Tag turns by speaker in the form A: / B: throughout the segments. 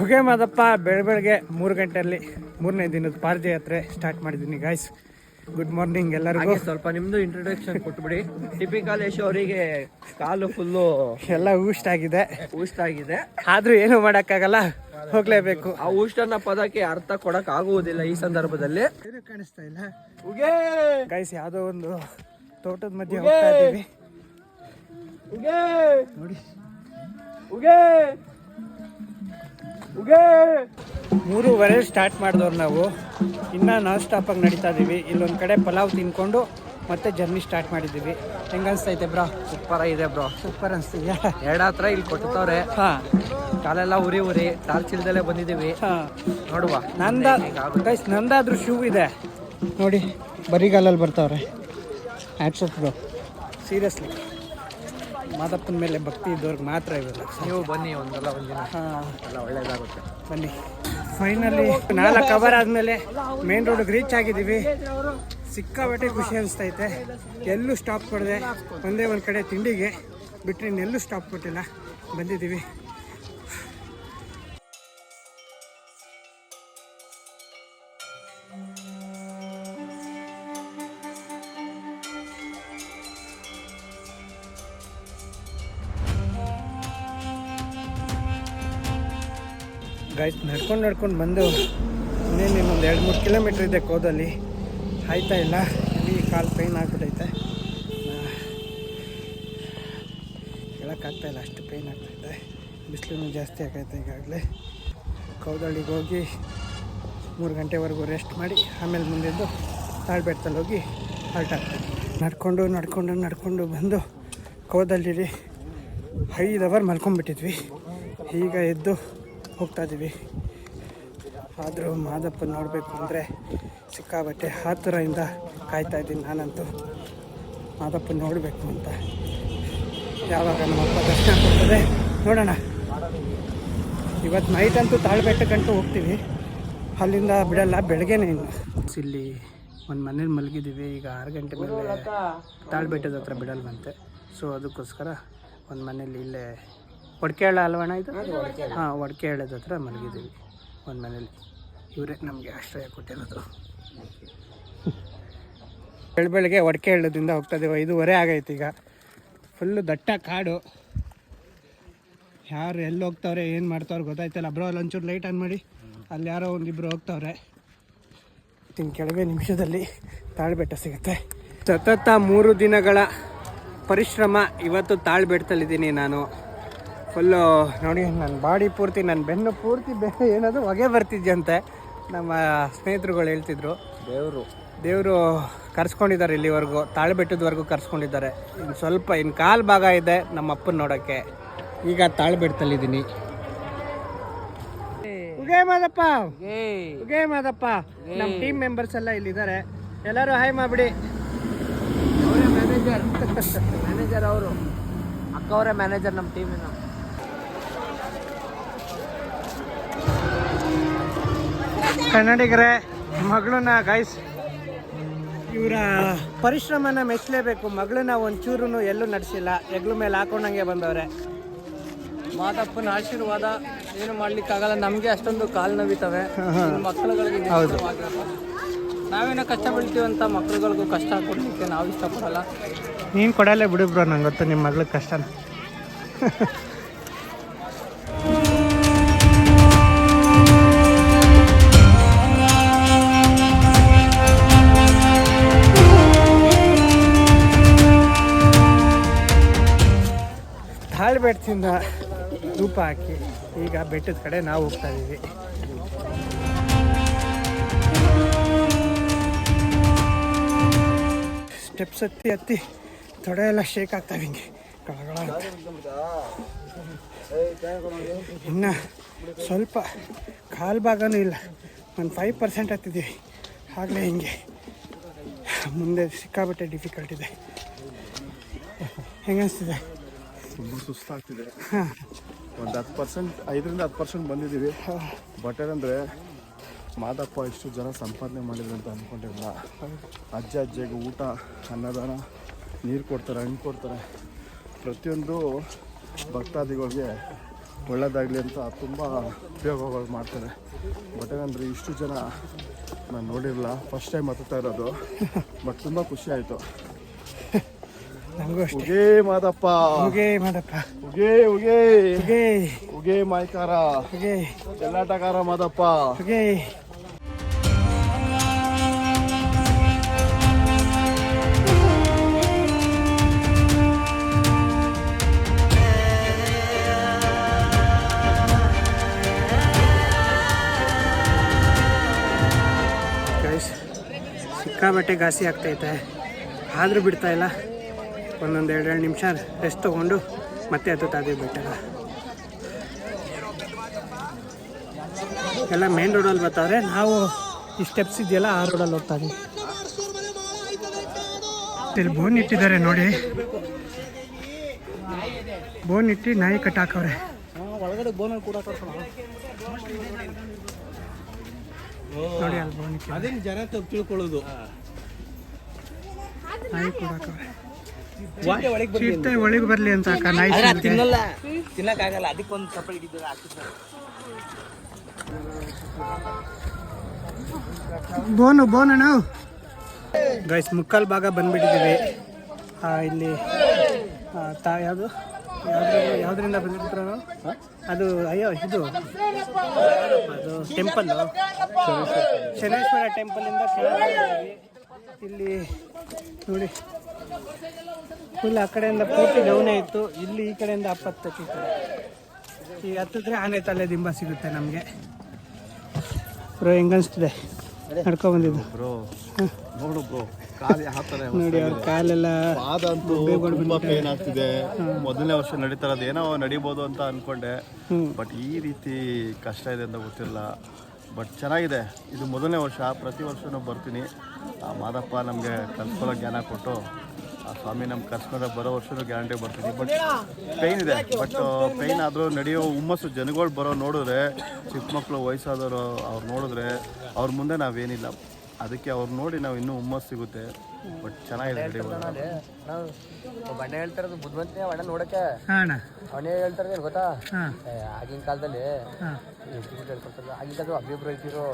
A: ಹೊಗೆ ಮಾದಪ್ಪ ಬೆಳಗ್ಗೆ 3 ಗಂಟೆಯಲ್ಲಿ 3ನೇ ದಿನದ ಪಾದಯಾತ್ರೆ ಸ್ಟಾರ್ಟ್ ಮಾಡಿದ್ದೀನಿ ಗಾಯ್ಸ್. ಗುಡ್ ಮಾರ್ನಿಂಗ್ ಎಲ್ಲರಿಗೂ.
B: ಸ್ವಲ್ಪ ನಿಮ್ದು ಇಂಟ್ರೊಡಕ್ಷನ್ ಕೊಟ್ಬಿಡಿ. ಟಿಪಿಕಲ್ ಯಶ್ ಅವರಿಗೆ ಕಾಲು ಫುಲ್ಲು
A: ಎಲ್ಲ ಊಷ್ಟಾಗಿದೆ, ಆದ್ರೂ ಏನು ಮಾಡೋಕ್ಕಾಗಲ್ಲ, ಹೋಗ್ಲೇಬೇಕು.
B: ಆ ಊಷ್ಟನ ಪದಕ್ಕೆ ಅರ್ಥ ಕೊಡಕ್ ಆಗುವುದಿಲ್ಲ ಈ ಸಂದರ್ಭದಲ್ಲಿ.
A: ಏನು ಕಾಣಿಸ್ತಾ ಇಲ್ಲ ಗಾಯ್ಸ್, ಯಾವುದೋ ಒಂದು ತೋಟದ ಮಧ್ಯೆ ಹೋಗ್ತಾ ಇದ್ದೀವಿ ನೋಡಿ. 3:15 ಸ್ಟಾರ್ಟ್ ಮಾಡಿದವ್ರು ನಾವು. ಇನ್ನೂ ನಾನ್ ಸ್ಟಾಪಾಗಿ ನಡೀತಾ ಇದ್ದೀವಿ. ಇಲ್ಲೊಂದು ಕಡೆ ಪಲಾವ್ ತಿನ್ಕೊಂಡು ಮತ್ತೆ ಜರ್ನಿ ಸ್ಟಾರ್ಟ್ ಮಾಡಿದ್ದೀವಿ. ಹೆಂಗ ಅನಿಸ್ತೈತೆ ಬ್ರೋ?
B: ಸೂಪರ್ ಇದೆ ಬ್ರೋ.
A: ಸೂಪರ್ ಅನಿಸ್ತಿದ್ಯಾ?
B: ಹತ್ರ ಇಲ್ಲಿ ಕೊಟ್ಟವ್ರೆ. ಕಾಲೆಲ್ಲ ಉರಿ ಟಾರ್ಚ್ ಇಲ್ದಲ್ಲೇ ಬಂದಿದ್ದೀವಿ. ನೋಡುವ.
A: ನಂದಾದ್ರೂ ಶೂ ಇದೆ ನೋಡಿ, ಬರಿಗಾಲಲ್ಲಿ ಬರ್ತಾವ್ರೆ. ಆ್ಯಟ್ಸ್ ಬ್ರೋ, ಸೀರಿಯಸ್ಲಿ ಮಾದಪ್ಪನ ಮೇಲೆ ಭಕ್ತಿ ಇದ್ದವ್ರಿಗೆ ಮಾತ್ರ ಇವೆಲ್ಲ.
B: ನೀವು ಬನ್ನಿ ಒಂದಿನ ಎಲ್ಲ ಒಳ್ಳೇದಾಗುತ್ತೆ.
A: ಬನ್ನಿ. ಫೈನಲಿ 4 ಅವರ್ ಆದಮೇಲೆ ಮೇನ್ ರೋಡ್ಗೆ ರೀಚ್ ಆಗಿದ್ದೀವಿ. ಸಿಕ್ಕಾಪಟ್ಟೆ ಖುಷಿ ಅನಿಸ್ತೈತೆ. ಎಲ್ಲೂ ಸ್ಟಾಪ್ ಕೊಡದೆ ಒಂದೇ ಒಂದು ಕಡೆ ತಿಂಡಿಗೆ ಬಿಟ್ಟರೆ ಇನ್ನೆಲ್ಲೂ ಸ್ಟಾಪ್ ಕೊಟ್ಟಿಲ್ಲ, ಬಂದಿದ್ದೀವಿ. ಗಾಯ್ಸ್, ನಡ್ಕೊಂಡು ಬಂದು ಇನ್ನೇನು ಒಂದು 2-3 ಕಿಲೋಮೀಟ್ರ್ ಇದೆ ಕೋದಲ್ಲಿ. ಆಯ್ತಾ ಇಲ್ಲ, ಇಲ್ಲಿ ಕಾಲು ಪೈನ್ ಆಗ್ಬಿಟ್ಟೈತೆ. ಹೇಳೋಕ್ಕಾಗ್ತಾಯಿಲ್ಲ, ಅಷ್ಟು ಪೈನ್ ಆಗ್ತಾಯಿದೆ. ಬಿಸಿಲು ಜಾಸ್ತಿ ಆಗೈತೆ. ಈಗಾಗಲೇ ಕೌದಳ್ಳಿಗೆ ಹೋಗಿ 3 ಗಂಟೆವರೆಗೂ ರೆಸ್ಟ್ ಮಾಡಿ ಆಮೇಲೆ ಮುಂದೆದ್ದು ತಾಳ್ಬೆಟ್ಟದಲ್ಲಿ ಹೋಗಿ ಹಾಲ್ಟ್ ಆಗ್ತದೆ. ನಡ್ಕೊಂಡು ಬಂದು ಕೌದಳ್ಳಿಲಿ 5 ಅವರ್ ಮಲ್ಕೊಂಡ್ಬಿಟ್ಟಿದ್ವಿ. ಈಗ ಎದ್ದು ಹೋಗ್ತಾ ಇದ್ದೀವಿ. ಆದರೂ ಮಾದಪ್ಪ ನೋಡಬೇಕು ಅಂದರೆ ಸಿಕ್ಕಾಬಟ್ಟೆ ಆತುರದಿಂದ ಕಾಯ್ತಾ ಇದ್ದೀನಿ ನಾನಂತೂ. ಮಾದಪ್ಪ ನೋಡಬೇಕು ಅಂತ. ಯಾವಾಗ ನಮ್ಮಪ್ಪ ದರ್ಶನ ಕೊಡ್ತದೆ ನೋಡೋಣ. ಇವತ್ತು ನೈಟ್ ಅಂತೂ ತಾಳ್ಬೆಟ್ಟಕ್ಕಂತೂ ಹೋಗ್ತೀವಿ, ಅಲ್ಲಿಂದ ಬಿಡಲ್ಲ, ಬೆಳಗ್ಗೆನೇ. ಇನ್ನು ಇಲ್ಲಿ ಒಂದು ಮನೇಲಿ ಮಲಗಿದ್ದೀವಿ. ಈಗ 6 ಗಂಟೆ ಮೇಲೆ ತಾಳ್ಬೆಟ್ಟದ ಹತ್ರ ಬಿಡಲ್ವಂತೆ. ಸೊ ಅದಕ್ಕೋಸ್ಕರ ಒಂದು ಮನೇಲಿ ಇಲ್ಲೇ ಒಡ್ಕೇಳ ಅಲ್ವಣ ಇದು? ಹಾಂ, ಒಡ್ಕೇಳದ ಹತ್ರ ಮಲಗಿದ್ದೀವಿ ಒಂದು ಮನೇಲಿ. ಇವರೇ ನಮಗೆ ಆಶ್ರಯ ಕೊಟ್ಟಿರೋದು. ಬೆಳಗ್ಗೆ ಒಡ್ಕೇಳದಿಂದ ಹೋಗ್ತಾ ಇದ್ದೀವಿ. 5:15 ಆಗೈತೆ. ಈಗ ಫುಲ್ಲು ದಟ್ಟ ಕಾಡು. ಯಾರು ಎಲ್ಲಿ ಹೋಗ್ತಾವ್ರೆ ಏನು ಮಾಡ್ತಾವ್ರೆ ಗೊತ್ತಾಯ್ತಲ್ಲ. ಬ್ರೋ ಅಲ್ಲಿ ಒಂಚೂರು ಲೈಟ್ ಆನ್ ಮಾಡಿ. ಅಲ್ಲಿ ಯಾರೋ ಒಂದಿಬ್ಬರು ಹೋಗ್ತಾವ್ರೆ. ಇನ್ನು ಕೆಲವೇ ನಿಮಿಷದಲ್ಲಿ ತಾಳ್ಬೆಟ್ಟ ಸಿಗುತ್ತೆ. ಸತತ 3 ದಿನಗಳ ಪರಿಶ್ರಮ. ಇವತ್ತು ತಾಳ್ಬೆಟ್ಟದಲ್ಲಿದ್ದೀನಿ ನಾನು. ಫುಲ್ಲು ನೋಡಿ, ನನ್ನ ಬಾಡಿ ಪೂರ್ತಿ, ನನ್ನ ಬೆನ್ನು ಪೂರ್ತಿ ಏನದು ಹೊಗೆ ಬರ್ತಿದ್ಯಂತೆ. ನಮ್ಮ ಸ್ನೇಹಿತರುಗಳು ಹೇಳ್ತಿದ್ರು. ದೇವರು ಕರ್ಸ್ಕೊಂಡಿದ್ದಾರೆ, ಇಲ್ಲಿವರೆಗೂ ತಾಳ್ಬೆಟ್ಟದವರೆಗೂ ಕರ್ಸ್ಕೊಂಡಿದ್ದಾರೆ. ಇನ್ನು ಸ್ವಲ್ಪ, ಇನ್ನು ಕಾಲು ಭಾಗ ಇದೆ ನಮ್ಮ ಅಪ್ಪನ ನೋಡೋಕ್ಕೆ. ಈಗ ತಾಳ್ಬೆಟ್ಟದಲ್ಲಿದ್ದೀನಿ. ಉಗೇ ಮಾದಪ್ಪ ನಮ್ಮ ಟೀಮ್ ಮೆಂಬರ್ಸ್ ಎಲ್ಲ ಇಲ್ಲಿದ್ದಾರೆ. ಎಲ್ಲರೂ ಹಾಯ್ ಮಾಡಿಬಿಡಿ.
B: ಅವರೇ ಮ್ಯಾನೇಜರ್ ಅವರು, ಅಕ್ಕ ಅವರೇ ಮ್ಯಾನೇಜರ್ ನಮ್ಮ ಟೀಮಿನ.
A: ಕನ್ನಡಿಗರೇ, ಮಗಳನ್ನ ಗಾಯ್ಸ್, ಇವರ ಪರಿಶ್ರಮನ ಮೆಚ್ಚಲೇಬೇಕು. ಮಗಳನ್ನ ಒಂಚೂರು ಎಲ್ಲೂ ನಡೆಸಿಲ್ಲ, ಹೆಗ್ಲ ಮೇಲೆ ಹಾಕೊಂಡಂಗೆ ಬಂದವ್ರೆ.
B: ಮಾದಪ್ಪನ ಆಶೀರ್ವಾದ, ಏನು ಮಾಡ್ಲಿಕ್ಕಾಗಲ್ಲ. ನಮಗೆ ಅಷ್ಟೊಂದು ಕಾಲು ನೋವಿತವೆ ಮಕ್ಕಳುಗಳಿಗೆ.
A: ಹೌದು,
B: ನಾವೇನೋ ಕಷ್ಟ ಬೀಳ್ತೀವಂತ ಮಕ್ಕಳುಗಳಿಗೂ ಕಷ್ಟ ಕೊಡ್ಲಿಕ್ಕೆ ನಾವು ಇಷ್ಟಪಡಲ್ಲ.
A: ನೀನು ಕೊಡಲ್ಲೇ ಬಿಡು ಬ್ರೋ, ನಂಗೆ ಗೊತ್ತು ನಿಮ್ಮ ಮಗಳಿಗೆ ಕಷ್ಟನ. ತಾಳ್ಬೆಟ್ಟದಿಂದ ಧೂಪ ಹಾಕಿ ಈಗ ಬೆಟ್ಟದ ಕಡೆ ನಾವು ಹೋಗ್ತಾ ಇದ್ದೀವಿ. ಸ್ಟೆಪ್ಸ್ ಹತ್ತಿ ತೊಡೆ ಎಲ್ಲ ಶೇಕ್ ಆಗ್ತಾವೆ ಹಿಂಗೆ ಕಳಗಳ. ಇನ್ನು ಸ್ವಲ್ಪ ಕಾಲು ಭಾಗನೂ ಇಲ್ಲ, ಒಂದು 5% ಹತ್ತಿದ್ದೀವಿ. ಆಗಲೇ ಹಿಂಗೆ ಮುಂದೆ ಸಿಕ್ಕಾಬಟ್ಟೆ ಡಿಫಿಕಲ್ಟ್ ಇದೆ. ಹೆಂಗೆ ಅನಿಸ್ತಿದೆ?
C: ತುಂಬ ಸುಸ್ತಾಗ್ತಿದೆ. ಒಂದು 10%, 5-10% ಬಂದಿದ್ದೀವಿ. ಬಟ್ ಏನಂದರೆ ಮಾದಪ್ಪ ಎಷ್ಟು ಜನ ಸಂಪಾದನೆ ಮಾಡಿದ್ರು ಅಂತ ಅಂದ್ಕೊಂಡಿಲ್ಲ. ಅಜ್ಜಿಗೆ ಊಟ, ಅನ್ನದಾನ, ನೀರು ಕೊಡ್ತಾರೆ, ಹಣ್ಣು ಕೊಡ್ತಾರೆ. ಪ್ರತಿಯೊಂದು ಭಕ್ತಾದಿಗಳಿಗೆ ಒಳ್ಳೆಯದಾಗಲಿ ಅಂತ ತುಂಬ ಉಪಯೋಗಗಳು ಮಾಡ್ತಾರೆ. ಬಟ್ ಏನಂದರೆ ಇಷ್ಟು ಜನ ನಾನು ನೋಡಿರಲಿಲ್ಲ, ಫಸ್ಟ್ ಟೈಮ್ ಹತ್ತುತ್ತಾ ಇರೋದು. ಬಟ್ ತುಂಬ ಖುಷಿ ಆಯಿತು.
A: ನನಗೂ ಅಷ್ಟೇ.
C: ಉಗೇ ಮಾದಪ್ಪ,
A: ಉಗೇ ಮಾದಪ್ಪ,
C: ಉಗೇ ಉಗೇ
A: ಉಗೇ
C: ಉಗೇ ಮಾಯ್ಕಾರ,
A: ಉಗೇ
C: ಚೆಲ್ಲಾಟಗಾರ ಮಾದಪ್ಪ.
A: ಉಗೇ. ಸಿಕ್ಕಾಬಟ್ಟೆ ಘಾಸಿ ಆಗ್ತೈತೆ, ಆದರೂ ಬಿಡ್ತಾ ಇಲ್ಲ. ಒಂದೊಂದು 2 ನಿಮಿಷ ರೆಸ್ಟ್ ತೊಗೊಂಡು ಮತ್ತೆ ಹತ್ತುತ್ತಾ ಇದ್ದೀವಿ ಬೆಟ್ಟನ. ಎಲ್ಲ ಮೇನ್ ರೋಡಲ್ಲಿ ಬರ್ತಾವ್ರೆ, ನಾವು ಈ ಸ್ಟೆಪ್ಸ್ ಇದೆಯಲ್ಲ ಆ ರೋಡಲ್ಲಿ ಹೋಗ್ತಾ ಇದೀವಿ. ಇಲ್ಲಿ ಬೋನ್ ಇಟ್ಟಿದ್ದಾರೆ ನೋಡಿ, ಬೋನ್ ಇಟ್ಟು ನಾಯಿ ಕಟ್ಟಾಕವ್ರೆ.
B: ಒಳಗಡೆ ಬೋನಲ್ಲಿ ಕೂಡ
A: ನೋಡಿ ಅಲ್ಲಿ ಬೋನ್ ಇಟ್ಟು
B: ಅದೇನು ಜನ ತಪ್ಪು ತಿಳ್ಕೊಳ್ಳೋದು.
A: ನಾಯಿ ಕೂಡ ಒಳಗೆ ಬರಲಿ ಅಂತ ನಾಯಿ
B: ತಿನ್ನಲ್ಲ, ತಿನ್ನಕ್ಕಾಗಲ್ಲ, ಅದಕ್ಕೊಂದು ಚಪ್ಪಲಿ ಹಿಡಿದ್ರೆ
A: ಬೋನು ನಾವು ಗೈಸ್ ಮುಕ್ಕಾಲು ಭಾಗ ಬಂದ್ಬಿಟ್ಟಿದ್ದೀವಿ. ಇಲ್ಲಿ ಯಾವುದರಿಂದ ಬಂದಿರ್ತಾರ ಅದು, ಅಯ್ಯೋ ಇದು ಅದು ಟೆಂಪಲ್ಲು, ಶನೇಶ್ವರ ಟೆಂಪಲಿಂದ ಕೆಳಗೆ. ಇಲ್ಲಿ ನೋಡಿ ಫುಲ್ ಆ ಕಡೆಯಿಂದ ಪೂರ್ತಿ ಡೌನೇ ಇತ್ತು, ಇಲ್ಲಿ ಈ ಕಡೆಯಿಂದ ಅಪ್ಪತ್ತಿತ್ತು. ಈಗ ಹತ್ತಿದ್ರೆ ಆನೆ ತಲೆ ದಿಂಬ ಸಿಗುತ್ತೆ ನಮಗೆ. ಬ್ರೋ ಹೆಂಗನ್ಸ್ತಿದೆ ನಡ್ಕೊಬಂದಿದ್ದು?
C: ಬ್ರೋ ನೋಡು ಬ್ರೋ, ಕಾಲು ಯಾವ ಥರ
A: ನೋಡಿ ಅವ್ರ ಕಾಲೆಲ್ಲ
C: ಪಾದಂತೂ ತುಂಬ ಪೇನ್ ಆಗ್ತಿದೆ. ಮೊದಲನೇ ವರ್ಷ ನಡೀತಾ ಇರೋದು, ಏನೋ ನಡಿಬೋದು ಅಂತ ಅಂದ್ಕೊಂಡೆ. ಬಟ್ ಈ ರೀತಿ ಕಷ್ಟ ಇದೆ ಅಂತ ಗೊತ್ತಿಲ್ಲ. ಬಟ್ ಚೆನ್ನಾಗಿದೆ. ಇದು ಮೊದಲನೇ ವರ್ಷ, ಪ್ರತಿ ವರ್ಷವೂ ಬರ್ತೀನಿ. ಆ ಮಾದಪ್ಪ ನಮಗೆ ಕಲ್ಸ್ಕೊಳ್ಳೋ ಜ್ಞಾನ ಕೊಟ್ಟು, ಆ ಸ್ವಾಮಿ ನಮ್ಮ ಕರ್ಸ್ಕೊಂಡ ಬರೋ ವರ್ಷವೂ ಗ್ಯಾರಂಟಿ ಬರ್ತೀನಿ. ಬಟ್ ಪೇಯ್ನ್ ಇದೆ, ಬಟ್ ಪೇಯ್ನ್ ಆದರೂ ನಡೆಯೋ ಹುಮ್ಮಸ್ಸು ಜನಗಳು ಬರೋ ನೋಡಿದ್ರೆ, ಚಿಕ್ಕ ಮಕ್ಕಳು ವಯಸ್ಸಾದವರು ಅವ್ರು ನೋಡಿದ್ರೆ ಅವ್ರ ಮುಂದೆ ನಾವೇನಿಲ್ಲ. ಅದಕ್ಕೆ ಅವ್ರು ನೋಡಿ ನಾವು ಇನ್ನೂ ಹುಮ್ಮಸ್ಸು ಸಿಗುತ್ತೆ. ಬಟ್ ಚೆನ್ನಾಗಿದೆ
B: ಬಣ್ಣ ಹೇಳ್ತಾರದು ಬುದ್ಧಿವಂತನೇ ಅಣ್ಣ ನೋಡಕ್ಕೆ. ಅವನೇ ಹೇಳ್ತಾರೆ ಗೊತ್ತಾ, ಆಗಿನ ಕಾಲದಲ್ಲಿ ಹೇಳ್ಕೊಡ್ತಾರೆ, ಆಗಿನ ಕಾಲದಲ್ಲಿ ಅಭಿಬ್ರು ಇರ್ತಿರೋ.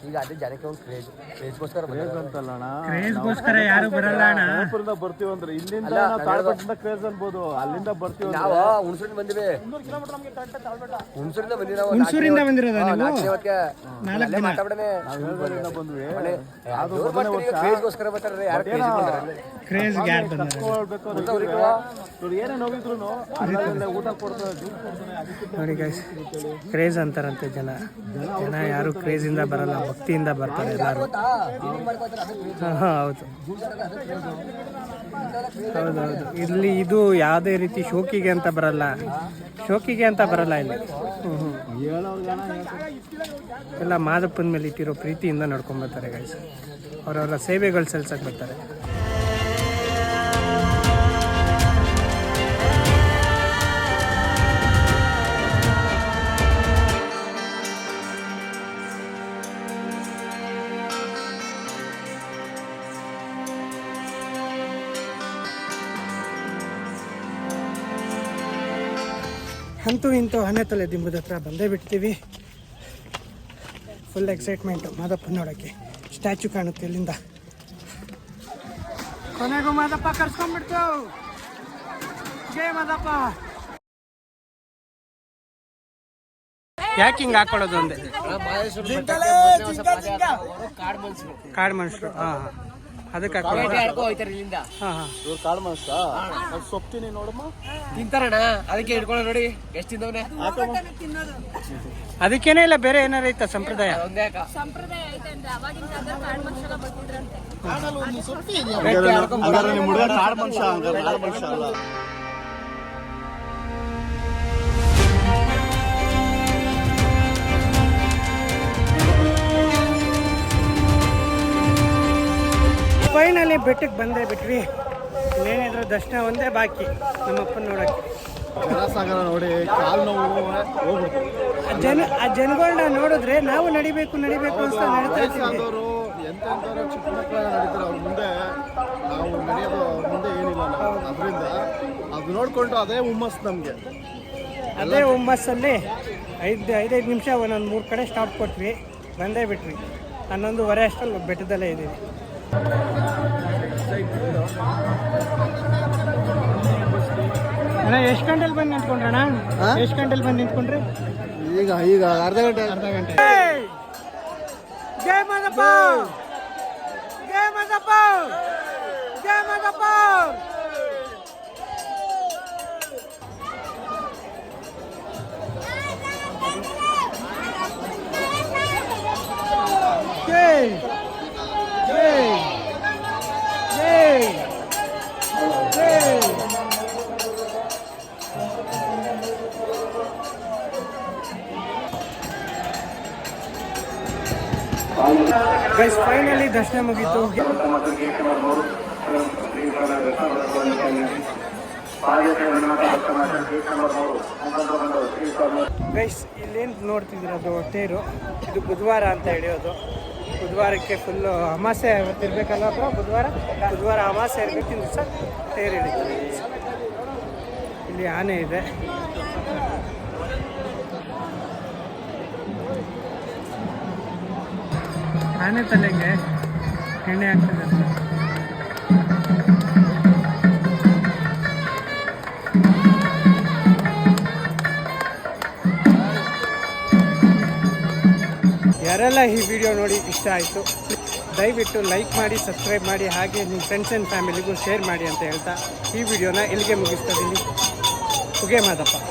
B: ಈಗ ಅದೇ ಜನಕ್ಕೆ ಒಂದು ಕ್ರೇಜ್ಗೋಸ್ಕರ
A: ಕ್ರೇಜ್ಗೋಸ್ಕರ ಯಾರು ಬರಲ್ಲ ಅಣ್ಣ.
C: ಬರ್ತೀವಿ ಅಂದ್ರೆ ಇಲ್ಲಿಂದ ತಾಳ್ಬೆಟ್ಟದಿಂದ ಕ್ರೇಜ್ ಅನ್ಬೋದು, ಅಲ್ಲಿಂದ ಬರ್ತೀವಿ.
B: ನಾವು ಹುಣಸೂರಿಂದ ಬಂದಿವಿ, ಹುಣಸೂರಿಂದ ಬಂದಿವಿ ನಾವು.
A: ಹುಣಸೂರಿಂದ ಬಂದಿರೋದ
B: ಮಾತಾಡನೆ
C: ಬಂದ್ವಿ.
B: ಕ್ರೇಜ್ಗೋಸ್ಕರ ಬರ್ತಾರೆ, ಯಾರು
A: ಕ್ರೇಜ್
C: ಏನೇ ನೋವಿದ್ರು ಊಟ ಕೊಡ್ತಾರೆ,
A: ನೋಡಿ ಗೈಸ್, ಕ್ರೇಜ್ ಅಂತಾರಂತೆ ಜನ. ಜನ ಯಾರು ಕ್ರೇಜ್ ಇಂದ ಬರಲ್ಲ, ಭಕ್ತಿಯಿಂದ ಬರ್ತಾರೆ ಎಲ್ಲರೂ. ಹೌದು ಹೌದೌದು. ಇಲ್ಲಿ ಇದು ಯಾವುದೇ ರೀತಿ ಶೋಕಿಗೆ ಅಂತ ಬರಲ್ಲ, ಶೋಕಿಗೆ ಅಂತ ಬರಲ್ಲ ಇಲ್ಲಿ. ಎಲ್ಲ ಮಾದಪ್ಪನ ಮೇಲೆ ಇಟ್ಟಿರೋ ಪ್ರೀತಿಯಿಂದ ನಡ್ಕೊಂಡ್ ಬರ್ತಾರೆ ಗೈಸ್. ಅವರವರ ಸೇವೆಗಳು ಸಲ್ಸಕ್ಕೆ ಬರ್ತಾರೆ. ಅಂತೂ ಇಂತೂ ಆನೆ ತಲೆ ದಿಂಬದ ಹತ್ರ ಬಂದೇ ಬಿಡ್ತೀವಿ. ಫುಲ್ ಎಕ್ಸೈಟ್ಮೆಂಟು ಮಾದಪ್ಪ ನೋಡೋಕ್ಕೆ. ಸ್ಟ್ಯಾಚು ಕಾಣುತ್ತೆ ಇಲ್ಲಿಂದ. ಕೊನೆಗೂ ಮಾದಪ್ಪ ಕರ್ಸ್ಕೊಂಡ್ಬಿಡ್ತು. ಜೈ ಮಾದಪ್ಪ. ಯಾಕೆ ಹಿಂಗೆ ಹಾಕೊಳ್ಳೋದು ಒಂದೇ? ಕಾಡು ಮನುಷ್ಯರು. ಹಾಂ ಹಾಂ, ಅದಕ್ಕೆ
C: ಕಾಳು ಮಾಂಸ ಸೊಪ್ತೀನಿ ನೋಡಮ್ಮ
B: ತಿಂತಾರಣ್ಣ, ಅದಕ್ಕೆ ಹಿಡ್ಕೊಳ್ಳೋ ನೋಡಿ ಎಷ್ಟು ತಿಂದವನೇ.
A: ಅದಕ್ಕೇನೇ ಇಲ್ಲ, ಬೇರೆ ಏನಾರ ಐತ ಸಂಪ್ರದಾಯ?
C: ಕಾಡು ಮನುಷ್ಯ ಅಲ್ಲ.
A: ಫೈನಲಿ ಬೆಟ್ಟಕ್ಕೆ ಬಂದೇ ಬಿಟ್ವಿ. ಇನ್ನೇನಿದ್ರು ದರ್ಶನ ಒಂದೇ ಬಾಕಿ ನಮ್ಮಪ್ಪನ ನೋಡೋಕ್ಕೆ.
C: ಜನಸಾಗರ ನೋಡಿ ಕಾಲು ನೋವು ಹೋಗ್ಬಿಡ್ತು.
A: ಆ ಜನಗಳನ್ನ ನೋಡಿದ್ರೆ ನಾವು ನಡಿಬೇಕು ಅಂತ ನಡೀತಾ ಇದ್ದೀವಿ.
C: ಎಂತೆಂಥವ್ರು ಚಿಕ್ಕ ಮಕ್ಕಳೆಲ್ಲ ನಡೀತಾರೆ, ಅವ್ರ ಮುಂದೆ ನಾವು ನಡೆಯೋದು, ಅವ್ರ ಮುಂದೆ ಏನಿಲ್ಲ ನಾವು. ಅದರಿಂದ ಅದು ನೋಡಿಕೊಂಡು ಅದೇ ಹುಮ್ಮಸ್ಸು ನಮಗೆ.
A: ಅದೇ ಹುಮ್ಮಸ್ಸಲ್ಲಿ 5 ನಿಮಿಷ ಒಂದೊಂದು 3 ಕಡೆ ಸ್ಟಾಪ್ ಕೊಟ್ವಿ, ಬಂದೇ ಬಿಟ್ವಿ. 11:30 ಅಷ್ಟರಲ್ಲಿ ಬೆಟ್ಟದಲ್ಲೇ ಇದ್ದೀವಿ. ಅಣ್ಣ ಎಷ್ಟು ಗಂಟೆಲಿ ಬಂದು ನಿಂತ್ಕೊಂಡ್ರಣ್ಣ? ಎಷ್ಟು ಗಂಟೆಲಿ ಬಂದು ನಿಂತ್ಕೊಂಡ್ರಿ?
B: ಈಗ ಅರ್ಧ ಗಂಟೆ.
A: ಜೈ ಮಾದಪ್ಪ, ಜೈ ಮಾದಪ್ಪ, ಜೈ ಮಾದಪ್ಪ. ಜೈ ಜೈ ಜೈ ಜೈ. ಗೈಸ್ ಫೈನಲಿ ದರ್ಶನ ಮುಗೀತು. ಗೈಸ್ ಇಲ್ಲೇನು ನೋಡ್ತಿದ್ದೀರ ಅದು ತೇರು, ಇದು ಬುಧವಾರ ಅಂತ ಹಿಡಿಯೋದು. ಬುಧವಾರಕ್ಕೆ ಫುಲ್ಲು ಅಮಾಸೆ ಇರಬೇಕಲ್ಲ, ಬುಧವಾರ ಅಮಾಸೆ ಇರಬೇಕಿನ ದಿವಸ ತೇರು ಹಿಡಿತೀವಿ. ಇಲ್ಲಿ ಆನೆ ಇದೆ. ಆನೆ ತಲೆಗೆ ಎಣ್ಣೆ ಆಗ್ತದೆ. ಯಾರೆಲ್ಲ ಈ ವಿಡಿಯೋ ನೋಡಿ ಇಷ್ಟ ಆಯಿತು, ದಯವಿಟ್ಟು ಲೈಕ್ ಮಾಡಿ, ಸಬ್ಸ್ಕ್ರೈಬ್ ಮಾಡಿ, ಹಾಗೆ ನಿಮ್ಮ ಫ್ರೆಂಡ್ಸ್ ಆ್ಯಂಡ್ ಫ್ಯಾಮಿಲಿಗೂ ಶೇರ್ ಮಾಡಿ ಅಂತ ಹೇಳ್ತಾ ಈ ವಿಡಿಯೋನ ಇಲ್ಲಿಗೆ ಮುಗಿಸ್ತಾ ಇದ್ದೀನಿ. ಉಗೆ ಮಾದಪ್ಪ.